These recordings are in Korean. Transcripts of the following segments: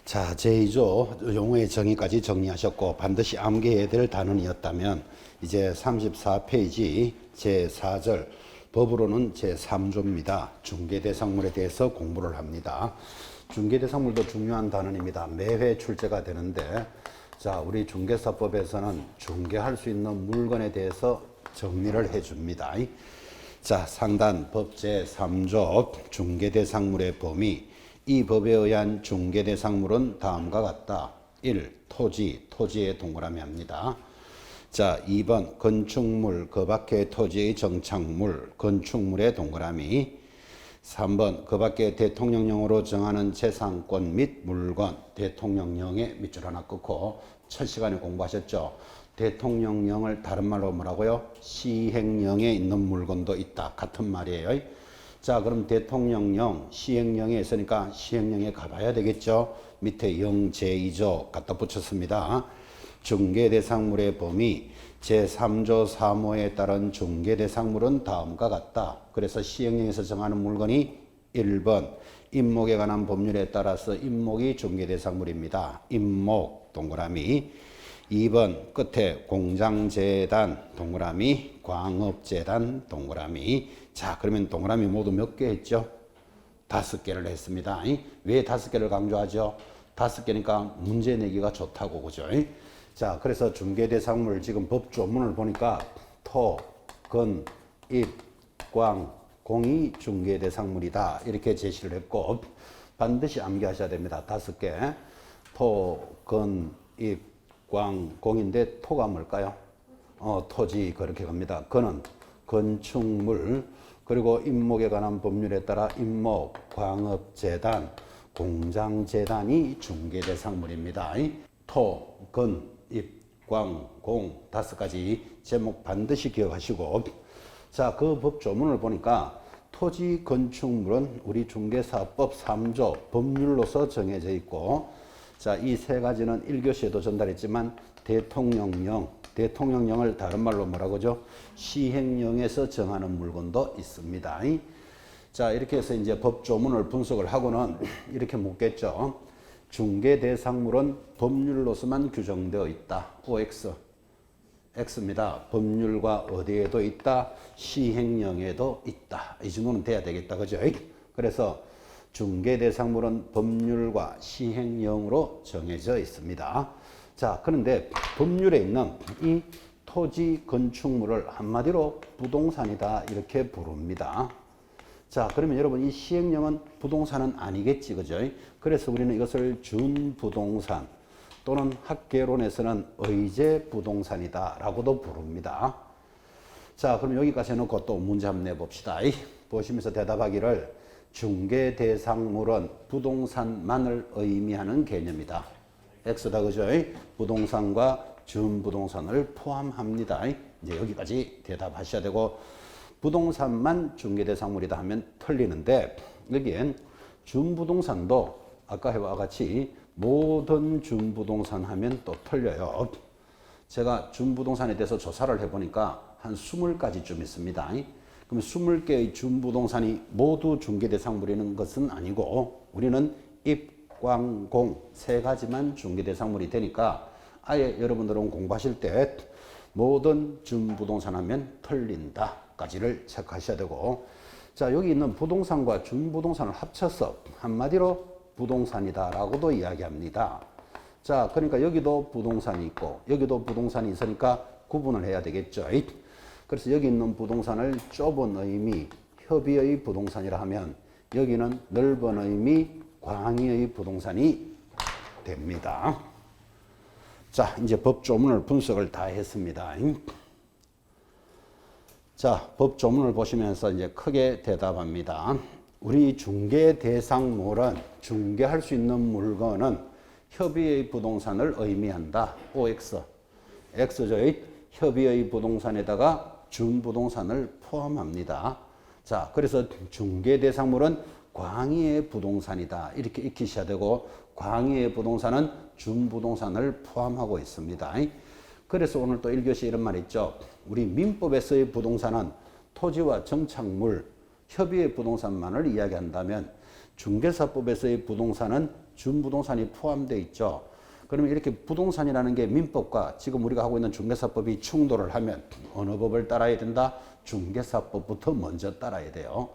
자, 제2조 용어의 정의까지 정리하셨고 반드시 암기해야 될 단원이었다면 이제 34페이지 제4절 법으로는 제3조입니다. 중개대상물에 대해서 공부를 합니다. 중개대상물도 중요한 단원입니다. 매회 출제가 되는데 자, 우리 중개사법에서는 중개할 수 있는 물건에 대해서 정리를 해줍니다. 자, 상단 법 제3조 중개대상물의 범위. 이 법에 의한 중개대상물은 다음과 같다. 1. 토지, 토지의 동그라미 합니다. 자, 2번 건축물, 그 밖의 토지의 정착물, 건축물의 동그라미. 3번 그 밖에 대통령령으로 정하는 재산권 및 물건, 대통령령에 밑줄 하나 끊고 첫 시간에 공부하셨죠. 대통령령을 다른 말로 뭐라고요? 시행령에 있는 물건도 있다. 같은 말이에요. 자, 그럼 대통령령, 시행령에 있으니까 시행령에 가봐야 되겠죠. 밑에 영 제2조 갖다 붙였습니다. 중개대상물의 범위, 제3조 3호에 따른 중개대상물은 다음과 같다. 그래서 시행령에서 정하는 물건이 1번 임목에 관한 법률에 따라서 임목이 중개대상물입니다. 임목 동그라미. 2번 끝에 공장재단 동그라미, 광업재단 동그라미. 자, 그러면 동그라미 모두 몇 개 했죠? 5개를 했습니다. 왜 5개를 강조하죠? 5개니까 문제 내기가 좋다고, 그죠? 자, 그래서 중개대상물 지금 법 조문을 보니까 토, 건, 입, 광, 공이 중개대상물이다. 이렇게 제시를 했고 반드시 암기하셔야 됩니다. 5개. 토, 건, 입, 광, 공인데 토가 뭘까요? 토지 그렇게 갑니다. 건은 건축물, 그리고 임목에 관한 법률에 따라 임목, 광업재단, 공장재단이 중개대상물입니다. 토, 건, 입, 광, 공 5가지 제목 반드시 기억하시고 자, 그 법 조문을 보니까 토지 건축물은 우리 중개사법 3조 법률로서 정해져 있고 자, 이 3가지는 1교시에도 전달했지만 대통령령을 다른 말로 뭐라고 하죠? 시행령에서 정하는 물건도 있습니다. 자, 이렇게 해서 이제 법 조문을 분석을 하고는 이렇게 묻겠죠. 중개대상물은 법률로서만 규정되어 있다. OX. X입니다. 법률과 어디에도 있다. 시행령에도 있다. 이 정도는 돼야 되겠다. 그죠? 그래서 중개대상물은 법률과 시행령으로 정해져 있습니다. 자, 그런데 법률에 있는 이 토지 건축물을 한마디로 부동산이다 이렇게 부릅니다. 자, 그러면 여러분 이 시행령은 부동산은 아니겠지, 그죠? 그래서 우리는 이것을 준부동산 또는 학계론에서는 의제부동산이다 라고도 부릅니다. 자, 그럼 여기까지 해놓고 또 문제 한번 내봅시다. 보시면서 대답하기를 중개대상물은 부동산만을 의미하는 개념이다. X다, 그죠? 부동산과 준부동산을 포함합니다. 이제 여기까지 대답하셔야 되고 부동산만 중개대상물이다 하면 틀리는데 여기엔 준부동산도 아까 해와 같이 모든 준부동산 하면 또 틀려요. 제가 준부동산에 대해서 조사를 해보니까 한 20가지쯤 있습니다. 그럼 20개의 준부동산이 모두 중개대상물이는 것은 아니고 우리는 입광공 3가지만 중개대상물이 되니까 아예 여러분들은 공부하실 때 모든 준부동산 하면 틀린다 까지를 체크하셔야 되고 자, 여기 있는 부동산과 준부동산을 합쳐서 한마디로 부동산이다 라고도 이야기합니다. 자, 그러니까 여기도 부동산이 있고 여기도 부동산이 있으니까 구분을 해야 되겠죠. 그래서 여기 있는 부동산을 좁은 의미 협의의 부동산이라 하면 여기는 넓은 의미 광의의 부동산이 됩니다. 자, 이제 법 조문을 분석을 다 했습니다. 자, 법 조문을 보시면서 이제 크게 대답합니다. 우리 중개 대상물은 중개할 수 있는 물건은 협의의 부동산을 의미한다. OX. X죠. 협의의 부동산에다가 준부동산을 포함합니다. 자, 그래서 중개 대상물은 광의의 부동산이다. 이렇게 익히셔야 되고 광의의 부동산은 준부동산을 포함하고 있습니다. 그래서 오늘 또 1교시 이런 말 있죠. 우리 민법에서의 부동산은 토지와 정착물, 협의의 부동산만을 이야기한다면 중개사법에서의 부동산은 준부동산이 포함되어 있죠. 그러면 이렇게 부동산이라는 게 민법과 지금 우리가 하고 있는 중개사법이 충돌을 하면 어느 법을 따라야 된다? 중개사법부터 먼저 따라야 돼요.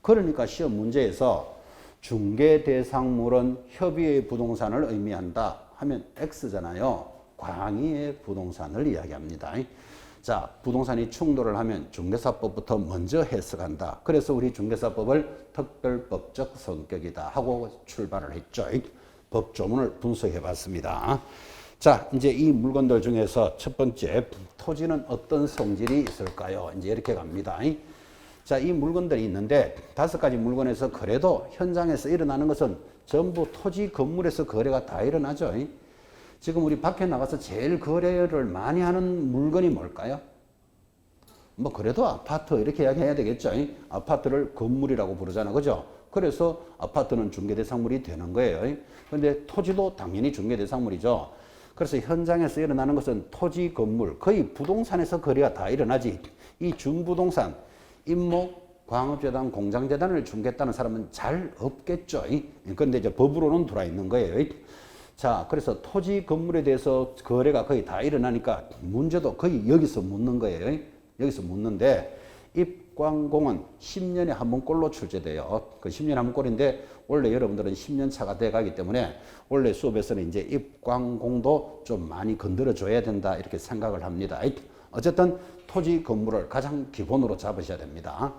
그러니까 시험 문제에서 중개대상물은 협의의 부동산을 의미한다 하면 X잖아요. 광의의 부동산을 이야기합니다. 자, 부동산이 충돌을 하면 중개사법부터 먼저 해석한다. 그래서 우리 중개사법을 특별법적 성격이다 하고 출발을 했죠. 법조문을 분석해 봤습니다. 자, 이제 이 물건들 중에서 첫 번째, 토지는 어떤 성질이 있을까요? 이제 이렇게 갑니다. 자, 이 물건들이 있는데 5가지 물건에서 그래도 현장에서 일어나는 것은 전부 토지 건물에서 거래가 다 일어나죠. 지금 우리 밖에 나가서 제일 거래를 많이 하는 물건이 뭘까요? 뭐 그래도 아파트 이렇게 이야기해야 되겠죠. 아파트를 건물이라고 부르잖아. 그죠? 그래서 아파트는 중개대상물이 되는 거예요. 그런데 토지도 당연히 중개대상물이죠. 그래서 현장에서 일어나는 것은 토지, 건물, 거의 부동산에서 거래가 다 일어나지. 이 준부동산, 임목, 광업재단, 공장재단을 중개했다는 사람은 잘 없겠죠. 그런데 이제 법으로는 들어와 있는 거예요. 자, 그래서 토지, 건물에 대해서 거래가 거의 다 일어나니까 문제도 거의 여기서 묻는 거예요. 여기서 묻는데 입광공은 10년에 한 번꼴로 출제돼요. 그 10년에 한 번꼴인데 원래 여러분들은 10년 차가 돼가기 때문에 원래 수업에서는 이제 입광공도 좀 많이 건드려 줘야 된다 이렇게 생각을 합니다. 어쨌든 토지, 건물을 가장 기본으로 잡으셔야 됩니다.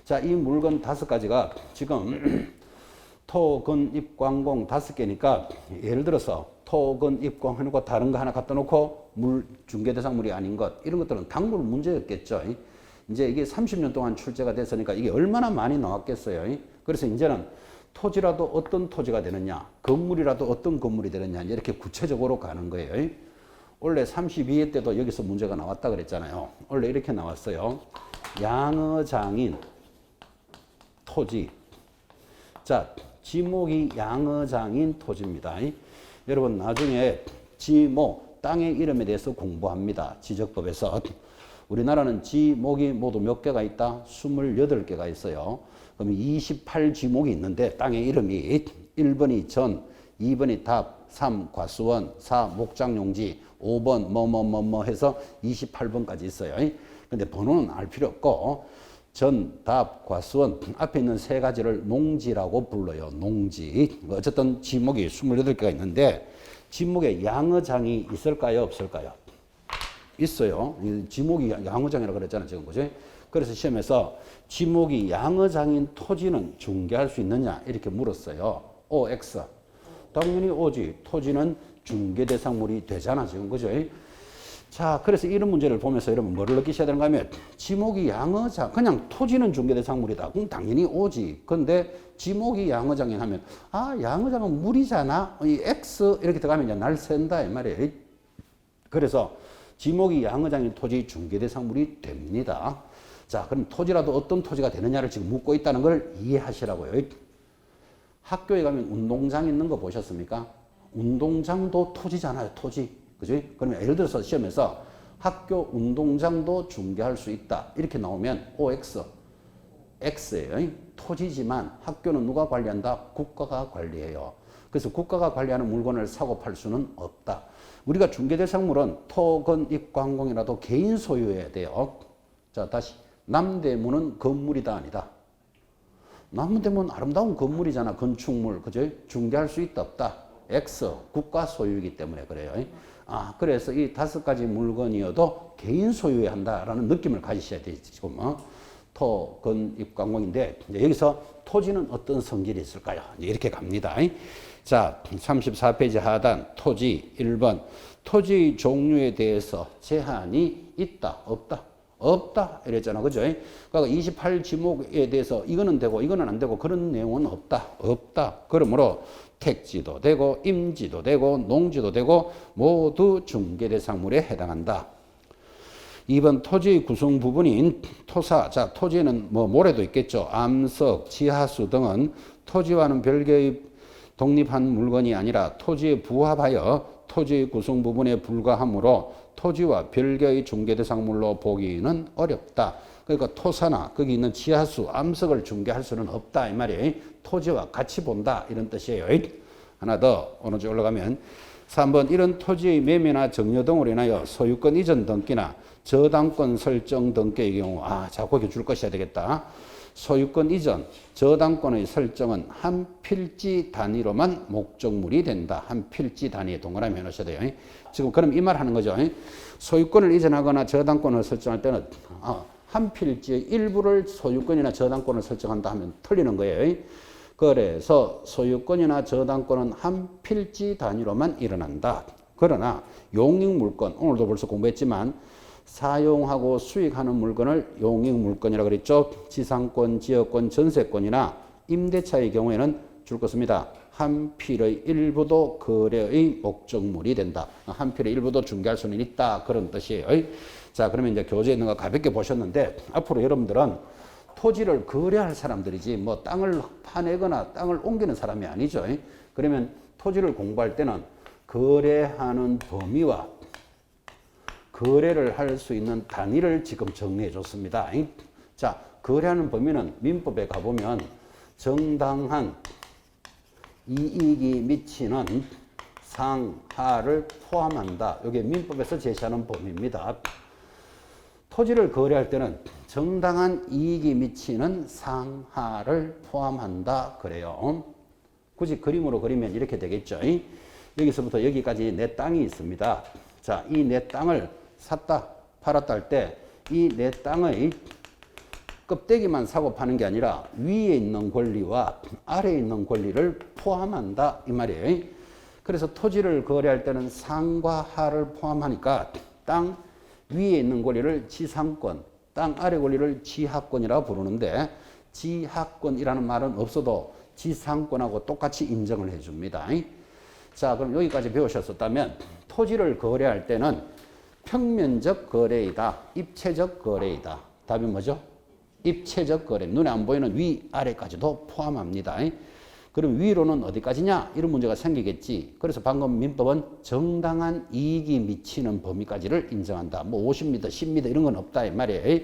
자, 이 물건 5가지가 지금 토, 건, 입, 광, 공 5개니까 예를 들어서 토, 건, 입, 광 해놓고 다른 거 하나 갖다 놓고 중개대상물이 아닌 것 이런 것들은 당물 문제였겠죠. 이제 이게 30년 동안 출제가 됐으니까 이게 얼마나 많이 나왔겠어요. 그래서 이제는 토지라도 어떤 토지가 되느냐, 건물이라도 어떤 건물이 되느냐 이렇게 구체적으로 가는 거예요. 원래 32회 때도 여기서 문제가 나왔다 그랬잖아요. 원래 이렇게 나왔어요. 양어장인 토지. 자, 지목이 양어장인 토지입니다. 여러분 나중에 지목, 땅의 이름에 대해서 공부합니다. 지적법에서. 우리나라는 지목이 모두 몇 개가 있다? 28개가 있어요. 그럼 28지목이 있는데 땅의 이름이 1번이 전, 2번이 답, 3 과수원, 4 목장용지, 5번 뭐뭐뭐뭐 해서 28번까지 있어요. 근데 번호는 알 필요 없고 전, 답, 과수원 앞에 있는 3가지를 농지라고 불러요. 농지. 어쨌든 지목이 28개가 있는데 지목에 양어장이 있을까요? 없을까요? 있어요. 지목이 양어장이라고 그랬잖아요. 지금 그죠? 그래서 시험에서 지목이 양어장인 토지는 중개할 수 있느냐 이렇게 물었어요. OX. 당연히 O지. 토지는 중개대상물이 되잖아. 지금 그죠? 자, 그래서 이런 문제를 보면서 여러분 뭐를 느끼셔야 되는가 하면 지목이 양어장, 그냥 토지는 중개대상물이다. 그럼 당연히 오지. 근데 지목이 양어장이 하면 아, 양어장은 물이잖아. 이 X 이렇게 들어가면 이제 날 샌다 이 말이에요. 그래서 지목이 양어장인 토지 중개대상물이 됩니다. 자, 그럼 토지라도 어떤 토지가 되느냐를 지금 묻고 있다는 걸 이해하시라고요. 학교에 가면 운동장 있는 거 보셨습니까? 운동장도 토지잖아요. 토지. 그지? 그러면 예를 들어서 시험에서 학교 운동장도 중개할 수 있다. 이렇게 나오면 OX. X예요. 토지지만 학교는 누가 관리한다? 국가가 관리해요. 그래서 국가가 관리하는 물건을 사고 팔 수는 없다. 우리가 중개대상물은 토, 건, 입, 광공이라도 개인 소유해야 돼요. 자, 다시. 남대문은 건물이다 아니다. 남대문 아름다운 건물이잖아. 건축물. 그죠? 중개할 수 있다 없다. X. 국가 소유이기 때문에 그래요. 아, 그래서 이 5가지 물건이어도 개인 소유해야 한다라는 느낌을 가지셔야 되지. 지금 토, 건, 입, 광공인데 여기서 토지는 어떤 성질이 있을까요? 이렇게 갑니다. 자, 34페이지 하단 토지 1번. 토지 종류에 대해서 제한이 있다, 없다? 없다 이랬잖아. 그죠? 그러니까 28지목에 대해서 이거는 되고 이거는 안 되고 그런 내용은 없다. 없다. 그러므로 택지도 되고 임지도 되고 농지도 되고 모두 중개대상물에 해당한다. 2번 토지의 구성 부분인 토사. 자, 토지에는 뭐 모래도 있겠죠. 암석, 지하수 등은 토지와는 별개의 독립한 물건이 아니라 토지에 부합하여 토지의 구성 부분에 불과하므로 토지와 별개의 중개대상물로 보기는 어렵다. 그러니까 토사나 거기 있는 지하수, 암석을 중개할 수는 없다 이 말이에요. 토지와 같이 본다 이런 뜻이에요. 하나 더 오른쪽 올라가면 3번 이런 토지의 매매나 정려 등으로 인하여 소유권 이전 등기나 저당권 설정 등기의 경우 자꾸 이렇게 줄 것이야 되겠다. 소유권 이전, 저당권의 설정은 한 필지 단위로만 목적물이 된다. 한 필지 단위에 동그라미 해놓으셔야 돼요. 지금 그럼 이 말 하는 거죠. 소유권을 이전하거나 저당권을 설정할 때는 한 필지의 일부를 소유권이나 저당권을 설정한다 하면 틀리는 거예요. 그래서 소유권이나 저당권은 한 필지 단위로만 일어난다. 그러나 용익물권, 오늘도 벌써 공부했지만 사용하고 수익하는 물건을 용익물건이라고 그랬죠. 지상권, 지역권, 전세권이나 임대차의 경우에는 줄 것입니다. 한 필의 일부도 거래의 목적물이 된다. 한 필의 일부도 중개할 수는 있다. 그런 뜻이에요. 자, 그러면 이제 교재에 있는 거 가볍게 보셨는데 앞으로 여러분들은 토지를 거래할 사람들이지 뭐 땅을 파내거나 땅을 옮기는 사람이 아니죠. 그러면 토지를 공부할 때는 거래하는 범위와 거래를 할 수 있는 단위를 지금 정리해 줬습니다. 자, 거래하는 범위는 민법에 가보면 정당한 이익이 미치는 상하를 포함한다. 이게 민법에서 제시하는 범위입니다. 토지를 거래할 때는 정당한 이익이 미치는 상하를 포함한다. 그래요. 굳이 그림으로 그리면 이렇게 되겠죠. 여기서부터 여기까지 내 땅이 있습니다. 자, 이 내 땅을 샀다, 팔았다 할 때 이 내 땅의 껍데기만 사고 파는 게 아니라 위에 있는 권리와 아래에 있는 권리를 포함한다. 이 말이에요. 그래서 토지를 거래할 때는 상과 하를 포함하니까 땅 위에 있는 권리를 지상권, 땅 아래 권리를 지하권이라고 부르는데 지하권이라는 말은 없어도 지상권하고 똑같이 인정을 해줍니다. 자, 그럼 여기까지 배우셨었다면 토지를 거래할 때는 평면적 거래이다, 입체적 거래이다. 답이 뭐죠? 입체적 거래. 눈에 안 보이는 위, 아래까지도 포함합니다. 그럼 위로는 어디까지냐? 이런 문제가 생기겠지. 그래서 방금 민법은 정당한 이익이 미치는 범위까지를 인정한다. 뭐 50m, 10m 이런 건 없다 이 말이에요.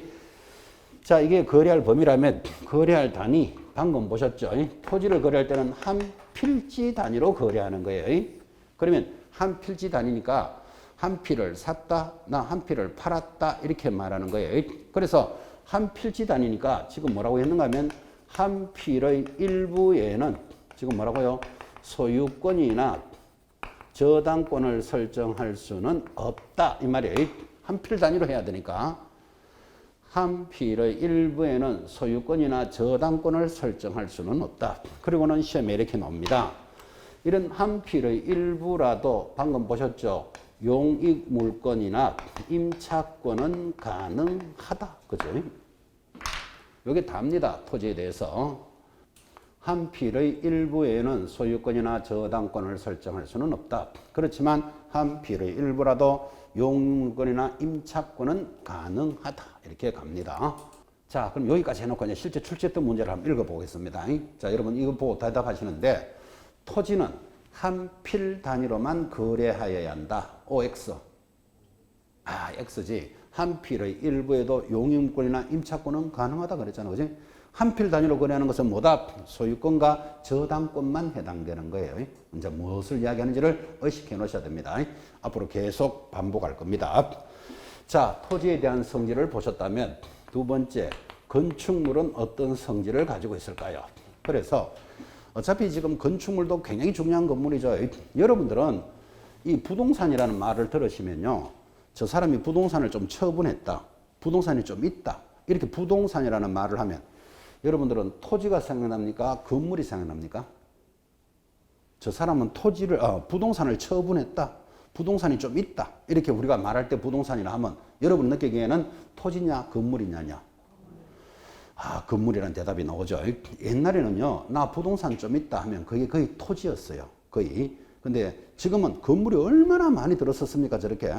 자, 이게 거래할 범위라면 거래할 단위 방금 보셨죠? 토지를 거래할 때는 한 필지 단위로 거래하는 거예요. 그러면 한 필지 단위니까 한 필을 샀다, 나 한 필을 팔았다 이렇게 말하는 거예요. 그래서 한 필지 단위니까 지금 뭐라고 했는가 하면 한 필의 일부에는 지금 뭐라고요? 소유권이나 저당권을 설정할 수는 없다 이 말이에요. 한 필 단위로 해야 되니까 한 필의 일부에는 소유권이나 저당권을 설정할 수는 없다. 그리고는 시험에 이렇게 나옵니다. 이런 한 필의 일부라도 방금 보셨죠? 용익물권이나 임차권은 가능하다. 그죠? 이게 답니다. 토지에 대해서. 한 필의 일부에는 소유권이나 저당권을 설정할 수는 없다. 그렇지만 한 필의 일부라도 용익물권이나 임차권은 가능하다. 이렇게 갑니다. 자, 그럼 여기까지 해놓고 이제 실제 출제했던 문제를 한번 읽어보겠습니다. 자, 여러분 이거 보고 대답하시는데 토지는 한 필 단위로만 거래하여야 한다. OX. X지. 한 필의 일부에도 용익물권이나 임차권은 가능하다 그랬잖아. 그지? 한 필 단위로 거래하는 것은 뭐다? 소유권과 저당권만 해당되는 거예요. 이제 무엇을 이야기하는지를 의식해 놓으셔야 됩니다. 앞으로 계속 반복할 겁니다. 자, 토지에 대한 성질을 보셨다면 두 번째, 건축물은 어떤 성질을 가지고 있을까요? 그래서 어차피 지금 건축물도 굉장히 중요한 건물이죠. 여러분들은 이 부동산이라는 말을 들으시면요. 저 사람이 부동산을 좀 처분했다. 부동산이 좀 있다. 이렇게 부동산이라는 말을 하면 여러분들은 토지가 생각납니까? 건물이 생각납니까? 저 사람은 부동산을 처분했다. 부동산이 좀 있다. 이렇게 우리가 말할 때 부동산이라 하면 여러분 느끼기에는 토지냐 건물이냐냐? 건물이라는 대답이 나오죠. 옛날에는요, 나 부동산 좀 있다 하면 그게 거의 토지였어요. 거의. 근데 지금은 건물이 얼마나 많이 들었었습니까? 저렇게.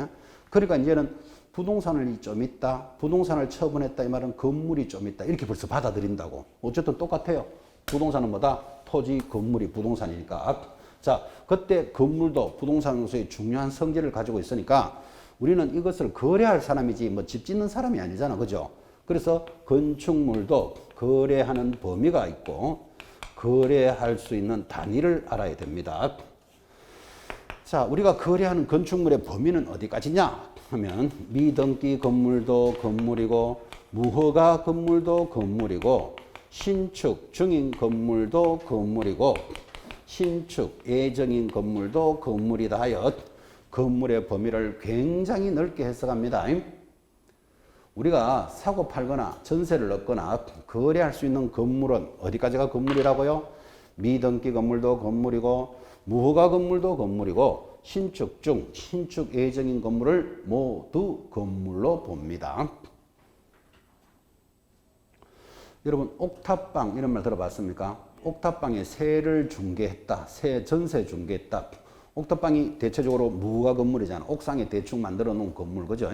그러니까 이제는 부동산이 좀 있다, 부동산을 처분했다 이 말은 건물이 좀 있다 이렇게 벌써 받아들인다고. 어쨌든 똑같아요. 부동산은 뭐다? 토지, 건물이 부동산이니까. 자, 그때 건물도 부동산으로서의 중요한 성질을 가지고 있으니까 우리는 이것을 거래할 사람이지 뭐 집 짓는 사람이 아니잖아. 그죠? 그래서 건축물도 거래하는 범위가 있고 거래할 수 있는 단위를 알아야 됩니다. 자, 우리가 거래하는 건축물의 범위는 어디까지냐 하면 미등기 건물도 건물이고 무허가 건물도 건물이고 신축 중인 건물도 건물이고 신축 예정인 건물도 건물이다 하여 건물의 범위를 굉장히 넓게 해석합니다. 우리가 사고 팔거나 전세를 얻거나 거래할 수 있는 건물은 어디까지가 건물이라고요? 미등기 건물도 건물이고 무허가 건물도 건물이고 신축 중 신축 예정인 건물을 모두 건물로 봅니다. 여러분 옥탑방 이런 말 들어봤습니까? 옥탑방에 세를 중개했다. 세 전세 중개했다. 옥탑방이 대체적으로 무허가 건물이잖아. 옥상에 대충 만들어 놓은 건물 그죠?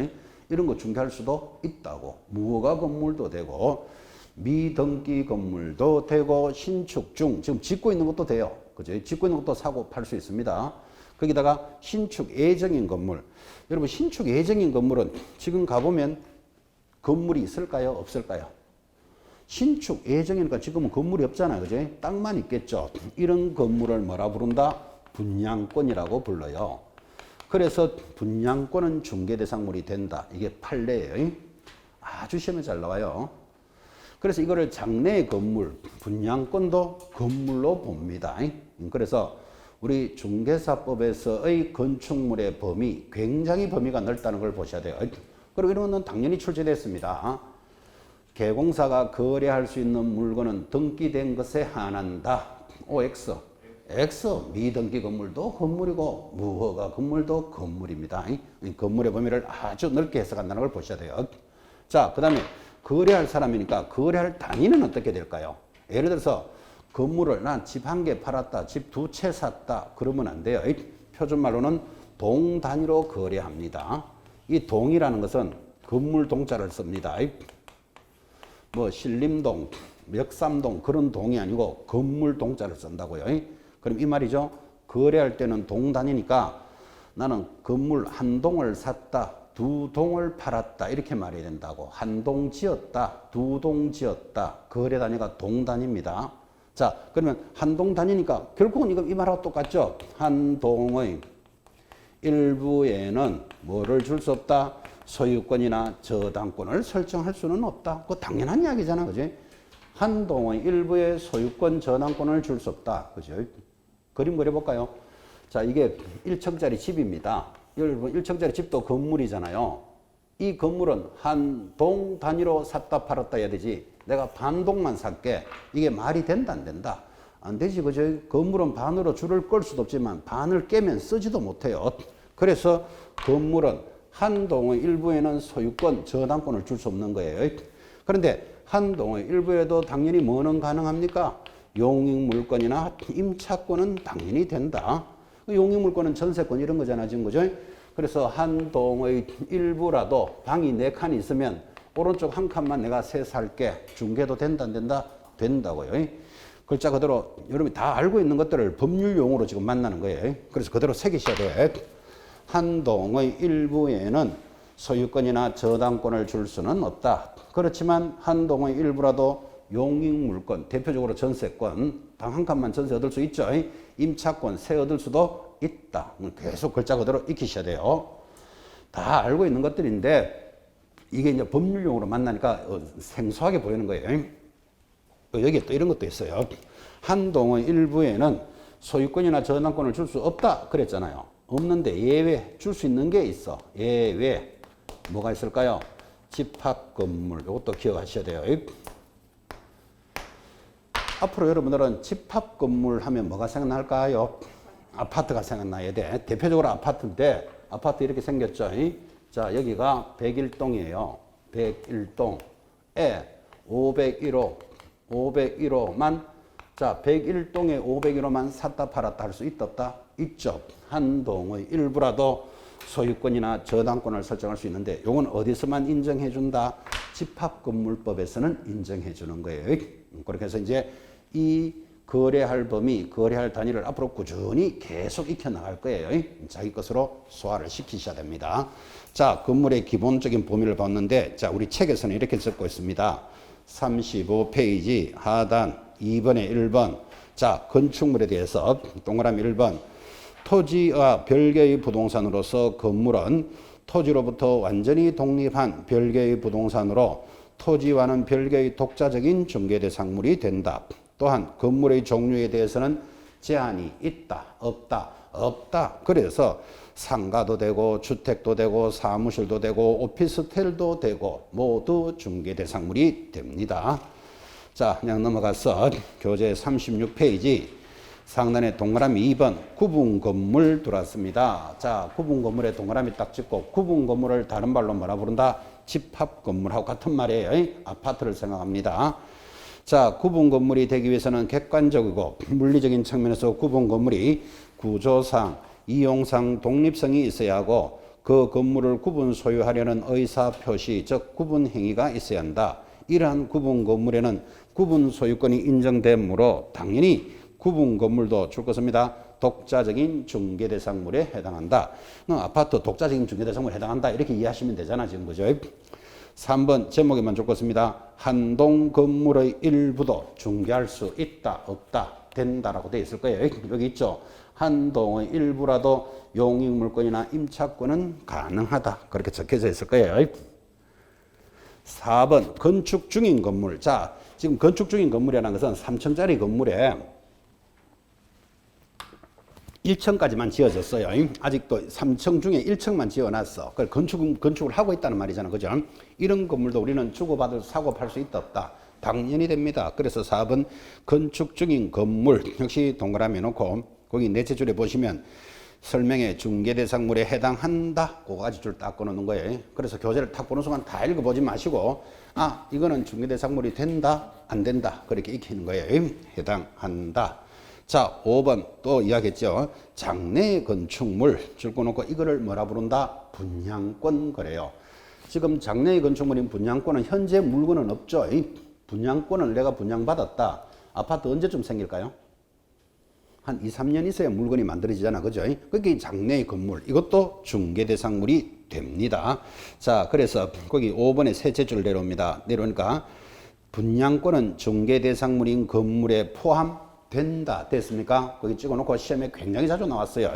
이런 거 중개할 수도 있다고. 무허가 건물도 되고 미등기 건물도 되고 신축 중 지금 짓고 있는 것도 돼요. 그죠? 짓고 있는 것도 사고 팔 수 있습니다. 거기다가 신축 예정인 건물. 여러분 신축 예정인 건물은 지금 가보면 건물이 있을까요? 없을까요? 신축 예정이니까 지금은 건물이 없잖아요. 그죠? 땅만 있겠죠. 이런 건물을 뭐라 부른다? 분양권이라고 불러요. 그래서 분양권은 중개대상물이 된다. 이게 판례예요. 아주 시험에 잘 나와요. 그래서 이거를 장래의 건물, 분양권도 건물로 봅니다. 그래서 우리 중개사법에서의 건축물의 범위, 굉장히 범위가 넓다는 걸 보셔야 돼요. 그리고 이런 건 당연히 출제됐습니다. 개공사가 거래할 수 있는 물건은 등기된 것에 한한다. OX. X, 미등기 건물도 건물이고 무허가 건물도 건물입니다. 건물의 범위를 아주 넓게 해석한다는 걸 보셔야 돼요. 자, 그 다음에 거래할 사람이니까 거래할 단위는 어떻게 될까요? 예를 들어서 건물을 난 집 한 개 팔았다, 집 두 채 샀다 그러면 안 돼요. 표준말로는 동 단위로 거래합니다. 이 동이라는 것은 건물 동자를 씁니다. 뭐 신림동, 역삼동 그런 동이 아니고 건물 동자를 쓴다고요. 그럼 이 말이죠. 거래할 때는 동 단위니까 나는 건물 한 동을 샀다, 두 동을 팔았다 이렇게 말해야 된다고. 한 동 지었다, 두 동 지었다. 거래 단위가 동 단위입니다. 자, 그러면 한 동 단위니까 결국은 이거 이 말하고 똑같죠. 한 동의 일부에는 뭐를 줄 수 없다? 소유권이나 저당권을 설정할 수는 없다. 그거 당연한 이야기잖아. 그지? 한 동의 일부에 소유권, 저당권을 줄 수 없다. 그죠? 그림 그려볼까요? 자, 이게 1층짜리 집입니다. 여러분, 1층짜리 집도 건물이잖아요. 이 건물은 한 동 단위로 샀다 팔았다 해야 되지. 내가 반 동만 살게. 이게 말이 된다, 안 된다? 안 되지, 그죠? 건물은 반으로 줄을 끌 수도 없지만 반을 깨면 쓰지도 못해요. 그래서 건물은 한 동의 일부에는 소유권, 저당권을 줄 수 없는 거예요. 그런데 한 동의 일부에도 당연히 뭐는 가능합니까? 용익물권이나 임차권은 당연히 된다. 용익물권은 전세권 이런 거잖아, 지금 그죠? 그래서 한 동의 일부라도 방이 4칸이 있으면 오른쪽 한 칸만 내가 새 살게. 중개도 된다, 안 된다? 된다고요. 글자 그대로 여러분이 다 알고 있는 것들을 법률 용어로 지금 만나는 거예요. 그래서 그대로 새기셔야 돼. 한 동의 일부에는 소유권이나 저당권을 줄 수는 없다. 그렇지만 한 동의 일부라도 용익물권, 대표적으로 전세권, 당 한 칸만 전세 얻을 수 있죠. 임차권, 세 얻을 수도 있다. 계속 글자 그대로 익히셔야 돼요. 다 알고 있는 것들인데 이게 이제 법률용어로 만나니까 생소하게 보이는 거예요. 여기에 또 이런 것도 있어요. 한 동의 일부에는 소유권이나 저당권을 줄 수 없다 그랬잖아요. 없는데 예외 줄 수 있는 게 있어. 예외 뭐가 있을까요? 집합건물. 이것도 기억하셔야 돼요. 앞으로 여러분들은 집합건물 하면 뭐가 생각날까요? 아파트가 생각나야 돼. 대표적으로 아파트인데 아파트 이렇게 생겼죠. 자, 여기가 101동이에요. 101동에 501호만 자, 101동에 501호만 샀다 팔았다 할 수 있다 없다? 있죠. 한 동의 일부라도 소유권이나 저당권을 설정할 수 있는데 이건 어디서만 인정해 준다? 집합건물법에서는 인정해 주는 거예요. 그렇게 해서 이제 이 거래할 범위, 거래할 단위를 앞으로 꾸준히 계속 익혀 나갈 거예요. 자기 것으로 소화를 시키셔야 됩니다. 자, 건물의 기본적인 범위를 봤는데 자, 우리 책에서는 이렇게 적고 있습니다. 35페이지 하단 2번에 1번. 자, 건축물에 대해서 동그라미 1번. 토지와 별개의 부동산으로서 건물은 토지로부터 완전히 독립한 별개의 부동산으로 토지와는 별개의 독자적인 중개대상물이 된다. 또한 건물의 종류에 대해서는 제한이 있다, 없다, 없다. 그래서 상가도 되고 주택도 되고 사무실도 되고 오피스텔도 되고 모두 중개대상물이 됩니다. 자, 그냥 넘어가서 교재 36페이지 상단에 동그라미 2번 구분 건물 들어왔습니다. 자, 구분 건물에 동그라미 딱 찍고 구분 건물을 다른 말로 뭐라 부른다? 집합 건물하고 같은 말이에요. 아파트를 생각합니다. 자, 구분 건물이 되기 위해서는 객관적이고 물리적인 측면에서 구분 건물이 구조상, 이용상 독립성이 있어야 하고 그 건물을 구분 소유하려는 의사 표시, 즉 구분 행위가 있어야 한다. 이러한 구분 건물에는 구분 소유권이 인정되므로 당연히 구분 건물도 줄 것입니다. 독자적인 중개대상물에 해당한다. 아파트 독자적인 중개대상물에 해당한다. 이렇게 이해하시면 되잖아, 지금 그죠? 3번 제목에만 줄 것입니다. 한 동 건물의 일부도 중개할 수 있다, 없다, 된다라고 되어 있을 거예요. 여기 있죠. 한 동의 일부라도 용익물권이나 임차권은 가능하다. 그렇게 적혀져 있을 거예요. 4번 건축 중인 건물. 자, 지금 건축 중인 건물이라는 것은 3층짜리 건물에 1층까지만 지어졌어요. 아직도 3층 중에 1층만 지어놨어. 그걸 건축을 하고 있다는 말이잖아. 그죠? 이런 건물도 우리는 주고받을, 사고 팔 수 있다, 없다? 당연히 됩니다. 그래서 4번 건축 중인 건물 역시 동그라미 놓고 거기 넷째 줄에 보시면 설명에 중개대상물에 해당한다. 그거까지 줄 딱 꺼놓는 거예요. 그래서 교재를 딱 보는 순간 다 읽어보지 마시고 아, 이거는 중개대상물이 된다, 안 된다. 그렇게 익히는 거예요. 해당한다. 자, 5번 또 이야기했죠. 장내 건축물 줄 꺼놓고 이거를 뭐라 부른다? 분양권 그래요. 지금 장내 건축물인 분양권은 현재 물건은 없죠. 분양권을 내가 분양받았다. 아파트 언제쯤 생길까요? 한 2, 3년 있어야 물건이 만들어지잖아. 그죠? 그게 장내 건물. 이것도 중개대상물이 됩니다. 자, 그래서 거기 5번에 셋째 줄 내려옵니다. 내려오니까 분양권은 중개대상물인 건물에 포함된다. 됐습니까? 거기 찍어놓고 시험에 굉장히 자주 나왔어요.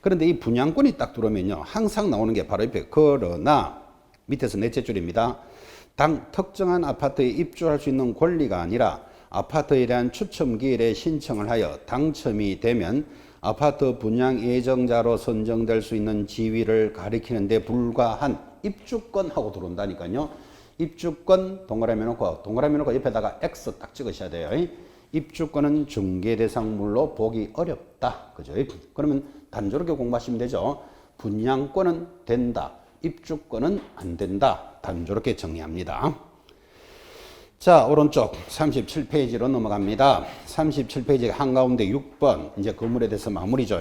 그런데 이 분양권이 딱 들어오면요. 항상 나오는 게 바로 옆에 그러나 밑에서 넷째 줄입니다. 당 특정한 아파트에 입주할 수 있는 권리가 아니라 아파트에 대한 추첨 기일에 신청을 하여 당첨이 되면 아파트 분양 예정자로 선정될 수 있는 지위를 가리키는 데 불과한 입주권하고 들어온다니까요. 입주권 동그라미 놓고 옆에다가 X 딱 찍으셔야 돼요. 입주권은 중개대상물로 보기 어렵다. 그죠? 그러면 단조롭게 공부하시면 되죠. 분양권은 된다. 입주권은 안 된다. 단조롭게 정리합니다. 자, 오른쪽 37페이지로 넘어갑니다. 37페이지 한가운데 6번 이제 건물에 대해서 마무리죠.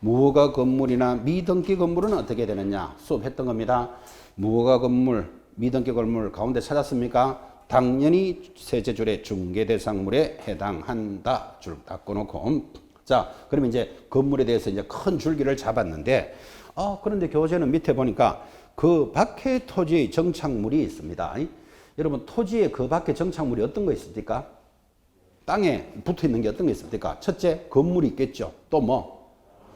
무허가 건물이나 미등기 건물은 어떻게 되느냐? 수업했던 겁니다. 무허가 건물, 미등기 건물 가운데 찾았습니까? 당연히 셋째 줄에 중개대상물에 해당한다. 줄 닦아놓고. 자, 그러면 이제 건물에 대해서 이제 큰 줄기를 잡았는데, 그런데 교재는 밑에 보니까 그 밖에 토지의 정착물이 있습니다. 여러분, 토지에 그 밖에 정착물이 어떤 거 있습니까? 땅에 붙어 있는 게 어떤 게 있습니까? 첫째, 건물이 있겠죠. 또 뭐?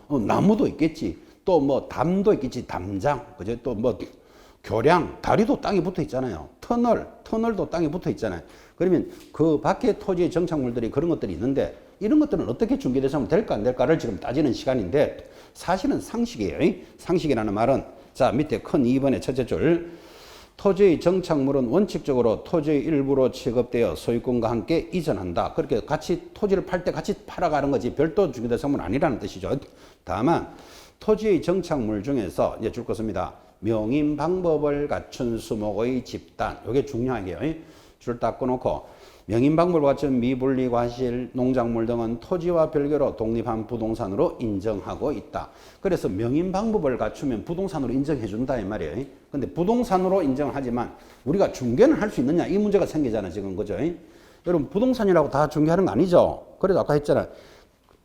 나무도 있겠지. 또 뭐, 담도 있겠지. 담장. 그죠? 또 뭐, 교량, 다리도 땅에 붙어 있잖아요. 터널도 땅에 붙어 있잖아요. 그러면 그 밖에 토지의 정착물들이 그런 것들이 있는데 이런 것들은 어떻게 중개대상물 될까 안 될까를 지금 따지는 시간인데 사실은 상식이에요. 상식이라는 말은 자, 밑에 큰 2번의 첫째 줄 토지의 정착물은 원칙적으로 토지의 일부로 취급되어 소유권과 함께 이전한다. 그렇게 같이 토지를 팔 때 같이 팔아가는 거지 별도 중개대상물은 아니라는 뜻이죠. 다만 토지의 정착물 중에서 이제 줄 것입니다. 명인 방법을 갖춘 수목의 집단. 이게 중요하게요. 줄 딱 꺼놓고 명인 방법을 갖춘 미분리 과실, 농작물 등은 토지와 별개로 독립한 부동산으로 인정하고 있다. 그래서 명인 방법을 갖추면 부동산으로 인정해 준다 이 말이에요. 근데 부동산으로 인정하지만 우리가 중개는 할 수 있느냐 이 문제가 생기잖아 지금 그죠? 여러분 부동산이라고 다 중개하는 거 아니죠? 그래도 아까 했잖아.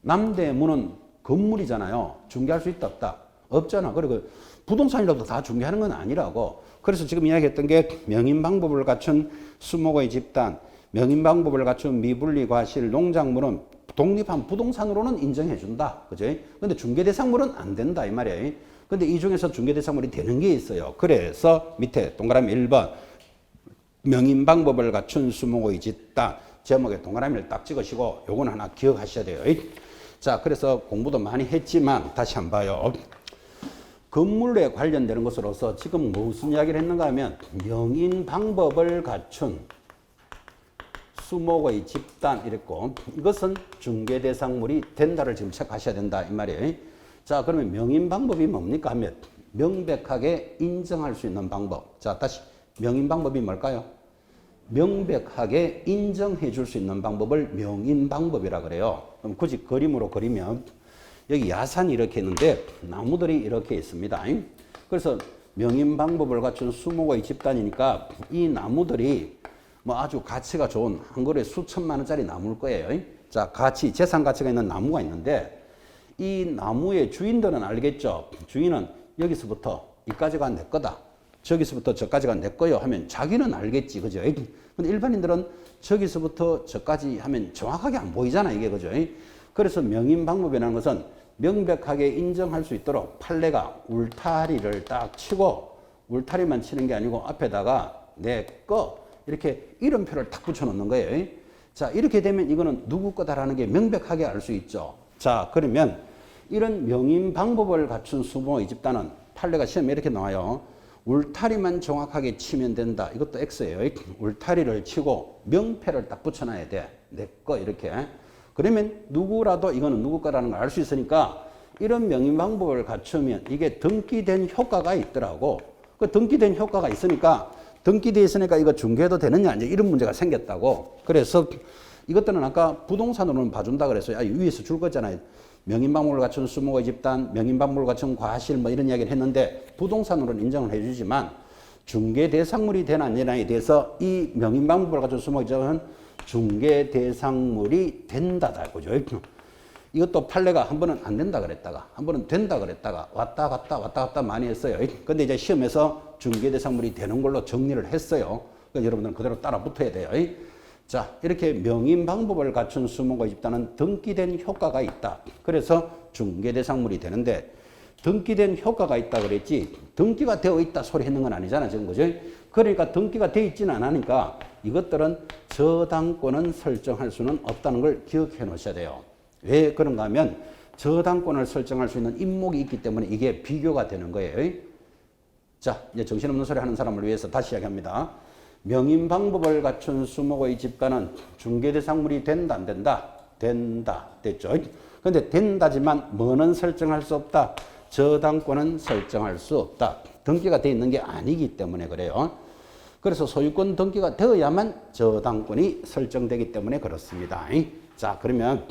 남대문은 건물이잖아요. 중개할 수 있다 없다? 없잖아. 그리고 부동산이라도 다 중개하는 건 아니라고. 그래서 지금 이야기했던 게 명인 방법을 갖춘 수목의 집단, 명인 방법을 갖춘 미분리 과실, 농작물은 독립한 부동산으로는 인정해준다. 그죠? 근데 중개대상물은 안 된다. 이 말이에요. 근데 이 중에서 중개대상물이 되는 게 있어요. 그래서 밑에 동그라미 1번 명인 방법을 갖춘 수목의 집단 제목에 동그라미를 딱 찍으시고 요건 하나 기억하셔야 돼요. 자, 그래서 공부도 많이 했지만 다시 한번 봐요. 건물에 관련되는 것으로서 지금 무슨 이야기를 했는가 하면 명인 방법을 갖춘 수목의 집단 이랬고 이것은 중개대상물이 된다를 지금 체크하셔야 된다 이 말이에요. 자, 그러면 명인 방법이 뭡니까 하면 명백하게 인정할 수 있는 방법. 자, 다시 명인 방법이 뭘까요? 명백하게 인정해 줄 수 있는 방법을 명인 방법이라 그래요. 그럼 굳이 그림으로 그리면 여기 야산이 이렇게 있는데 나무들이 이렇게 있습니다. 그래서 명인 방법을 갖춘 수목의 집단이니까 이 나무들이 뭐 아주 가치가 좋은 한 그루에 수천만 원짜리 나무일 거예요. 자, 가치, 재산 가치가 있는 나무가 있는데 이 나무의 주인들은 알겠죠. 주인은 여기서부터 이까지가 내 거다. 저기서부터 저까지가 내 거요 하면 자기는 알겠지. 그죠? 근데 일반인들은 저기서부터 저까지 하면 정확하게 안 보이잖아. 이게 그죠? 그래서 명인 방법이라는 것은 명백하게 인정할 수 있도록 판례가 울타리를 딱 치고 울타리만 치는 게 아니고 앞에다가 내 거 이렇게 이름표를 딱 붙여놓는 거예요. 자, 이렇게 되면 이거는 누구 거다라는 게 명백하게 알 수 있죠. 자, 그러면 이런 명인 방법을 갖춘 수목의 집단은 판례가 시험에 이렇게 나와요. 울타리만 정확하게 치면 된다. 이것도 X예요. 울타리를 치고 명패를 딱 붙여놔야 돼. 내 거 이렇게. 그러면 누구라도 이거는 누구 거라는 걸 알 수 있으니까 이런 명인 방법을 갖추면 이게 등기된 효과가 있더라고. 그 등기된 효과가 있으니까 등기되어 있으니까 이거 중개도 되느냐 이제 이런 문제가 생겼다고. 그래서 이것들은 아까 부동산으로는 봐준다 그랬어요. 위에서 줄 거잖아요. 명인 방법을 갖춘 수목의 집단, 명인 방법을 갖춘 과실 뭐 이런 이야기를 했는데 부동산으로는 인정을 해주지만 중개 대상물이 되나 안 되나에 대해서 이 명인 방법을 갖춘 수목의 집단은 중개 대상물이 된다다. 그죠? 이것도 판례가 한 번은 안 된다 그랬다가 한 번은 된다 그랬다가 왔다 갔다 많이 했어요. 근데 이제 시험에서 중개 대상물이 되는 걸로 정리를 했어요. 그러니까 여러분들은 그대로 따라 붙어야 돼요. 자, 이렇게 명인 방법을 갖춘 수목의 집단은 등기된 효과가 있다. 그래서 중개 대상물이 되는데 등기된 효과가 있다 그랬지 등기가 되어 있다 소리 했는 건 아니잖아 지금. 그죠? 그러니까 등기가 되어 있지는 않으니까 이것들은 저당권은 설정할 수는 없다는 걸 기억해 놓으셔야 돼요. 왜 그런가 하면 저당권을 설정할 수 있는 임목이 있기 때문에 이게 비교가 되는 거예요. 자, 이제 정신없는 소리 하는 사람을 위해서 다시 이야기합니다. 명인 방법을 갖춘 수목의 집단은 중개대상물이 된다 안 된다? 된다. 됐죠? 근데 된다지만 뭐는 설정할 수 없다. 저당권은 설정할 수 없다. 등기가 되어 있는 게 아니기 때문에 그래요. 그래서 소유권 등기가 되어야만 저당권이 설정되기 때문에 그렇습니다. 자, 그러면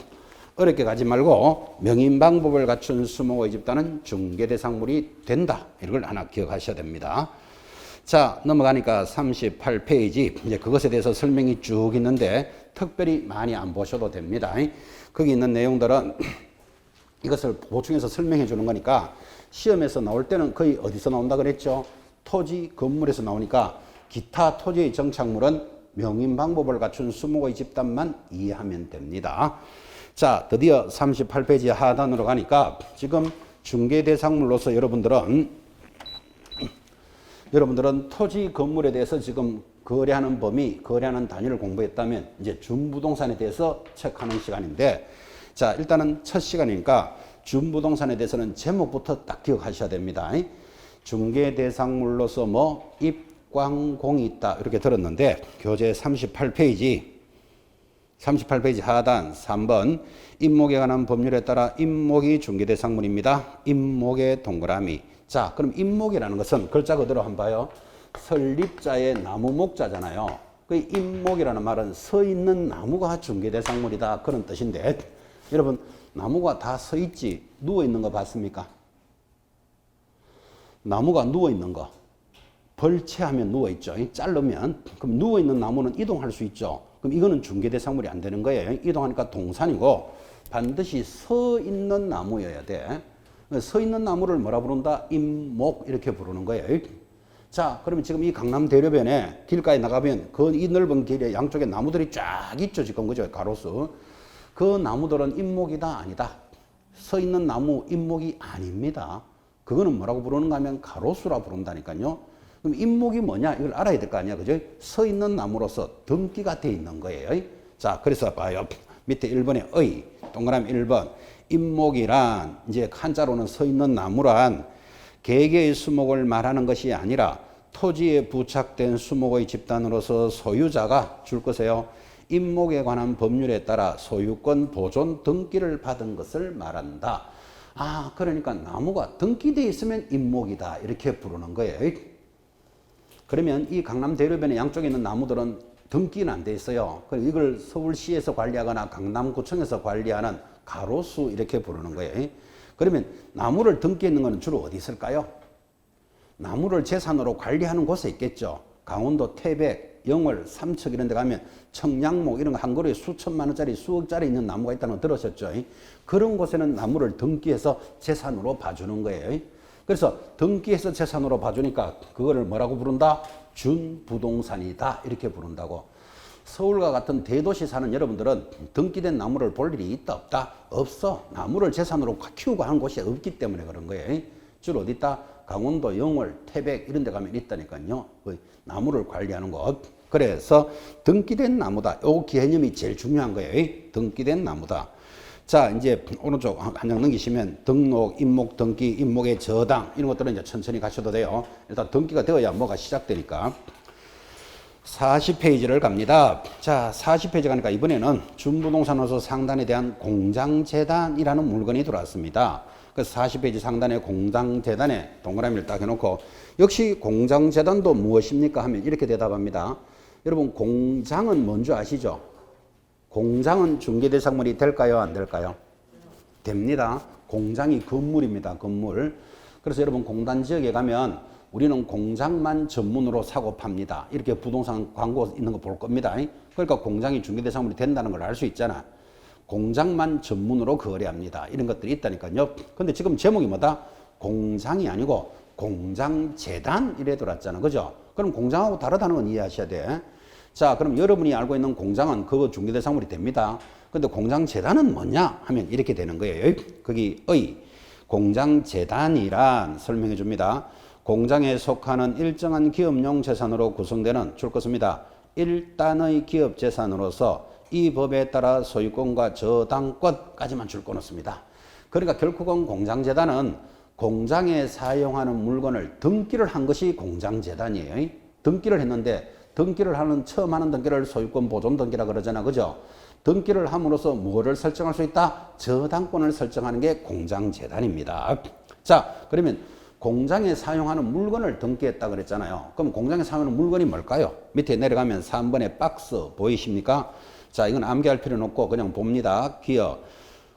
어렵게 가지 말고 명인 방법을 갖춘 수목의 집단은 중개대상물이 된다. 이걸 하나 기억하셔야 됩니다. 자, 넘어가니까 38페이지. 이제 그것에 대해서 설명이 쭉 있는데 특별히 많이 안 보셔도 됩니다. 거기 있는 내용들은 이것을 보충해서 설명해 주는 거니까 시험에서 나올 때는 거의 어디서 나온다 그랬죠? 토지, 건물에서 나오니까 기타 토지의 정착물은 명인 방법을 갖춘 수목의 집단만 이해하면 됩니다. 자, 드디어 38페이지 하단으로 가니까 지금 중개대상물로서 여러분들은 토지 건물에 대해서 지금 거래하는 범위, 거래하는 단위를 공부했다면 이제 준부동산에 대해서 체크하는 시간인데 자, 일단은 첫 시간이니까 준부동산에 대해서는 제목부터 딱 기억하셔야 됩니다. 중개대상물로서 뭐 입광공이 있다 이렇게 들었는데 교재 38페이지 하단 3번 임목에 관한 법률에 따라 임목이 중개대상물입니다. 임목의 동그라미. 자, 그럼 임목이라는 것은 글자 그대로 한번 봐요. 설립자의 나무 목자잖아요. 그 임목이라는 말은 서 있는 나무가 중개대상물이다 그런 뜻인데 여러분 나무가 다 서 있지 누워 있는 거 봤습니까? 나무가 누워 있는 거 벌채하면 누워 있죠. 자르면 그럼 누워 있는 나무는 이동할 수 있죠. 그럼 이거는 중개대상물이 안 되는 거예요. 이동하니까 동산이고 반드시 서 있는 나무여야 돼. 서 있는 나무를 뭐라 부른다? 임목 이렇게 부르는 거예요. 자, 그러면 지금 이 강남대로변에 길가에 나가면 그 이 넓은 길에 양쪽에 나무들이 쫙 있죠. 지금 그죠? 가로수. 그 나무들은 인목이다 아니다. 서 있는 나무 인목이 아닙니다. 그거는 뭐라고 부르는가 하면 가로수라 부른다니까요. 그럼 인목이 뭐냐 이걸 알아야 될 거 아니야. 그죠? 서 있는 나무로서 등기가 돼 있는 거예요. 자, 그래서 봐요. 밑에 1번에 의, 동그라미 1번. 인목이란 이제 한자로는 서 있는 나무란 개개의 수목을 말하는 것이 아니라 토지에 부착된 수목의 집단으로서 소유자가 줄 것이에요. 인목에 관한 법률에 따라 소유권 보존 등기를 받은 것을 말한다. 아, 그러니까 나무가 등기되어 있으면 인목이다 이렇게 부르는 거예요. 그러면 이 강남 대로변의 양쪽에 있는 나무들은 등기는 안 돼 있어요. 그래서 이걸 서울시에서 관리하거나 강남구청에서 관리하는 가로수 이렇게 부르는 거예요. 그러면 나무를 등기했는 것은 주로 어디 있을까요? 나무를 재산으로 관리하는 곳에 있겠죠. 강원도 태백, 영월, 삼척 이런 데 가면 청량목 이런 거 한 그루에 수천만 원짜리 수억짜리 있는 나무가 있다는 거 들으셨죠? 그런 곳에는 나무를 등기해서 재산으로 봐주는 거예요. 그래서 등기해서 재산으로 봐주니까 그거를 뭐라고 부른다? 준부동산이다 이렇게 부른다고. 서울과 같은 대도시 사는 여러분들은 등기된 나무를 볼 일이 있다 없다? 없어. 나무를 재산으로 키우고 하는 곳이 없기 때문에 그런 거예요. 주로 어디 있다? 강원도, 영월, 태백 이런 데 가면 있다니까요. 나무를 관리하는 곳. 그래서 등기된 나무다. 이 개념이 제일 중요한 거예요. 등기된 나무다. 자, 이제 오른쪽 한 장 넘기시면 등록, 인목 등기, 인목의 저당 이런 것들은 이제 천천히 가셔도 돼요. 일단 등기가 되어야 뭐가 시작되니까. 40페이지를 갑니다. 자, 40페이지 가니까 이번에는 준부동산으로서 상단에 대한 공장재단이라는 물건이 들어왔습니다. 그래서 40페이지 상단에 공장재단에 동그라미를 딱 해놓고 역시 공장재단도 무엇입니까 하면 이렇게 대답합니다. 여러분 공장은 뭔지 아시죠? 공장은 중개대상물이 될까요? 안 될까요? 됩니다. 공장이 건물입니다. 건물. 그래서 여러분 공단지역에 가면 우리는 공장만 전문으로 사고 팝니다. 이렇게 부동산 광고 있는 거 볼 겁니다. 그러니까 공장이 중개대상물이 된다는 걸 알 수 있잖아. 공장만 전문으로 거래합니다. 이런 것들이 있다니까요. 근데 지금 제목이 뭐다? 공장이 아니고 공장재단 이래 들어왔잖아. 그죠? 그럼 공장하고 다르다는 건 이해하셔야 돼. 자, 그럼 여러분이 알고 있는 공장은 그거 중개대상물이 됩니다. 근데 공장재단은 뭐냐? 하면 이렇게 되는 거예요. 거기의 공장재단이란 설명해 줍니다. 공장에 속하는 일정한 기업용 재산으로 구성되는 줄 것입니다. 일단의 기업 재산으로서 이 법에 따라 소유권과 저당권까지만 줄 거놓습니다. 그러니까 결국은 공장재단은 공장에 사용하는 물건을 등기를 한 것이 공장재단이에요. 등기를 했는데 등기를 하는 처음 하는 등기를 소유권 보존 등기라 그러잖아. 그죠? 등기를 함으로써 뭐를 설정할 수 있다? 저당권을 설정하는 게 공장재단입니다. 자, 그러면 공장에 사용하는 물건을 등기했다 그랬잖아요. 그럼 공장에 사용하는 물건이 뭘까요? 밑에 내려가면 3번의 박스 보이십니까? 자, 이건 암기할 필요는 없고 그냥 봅니다. 기억.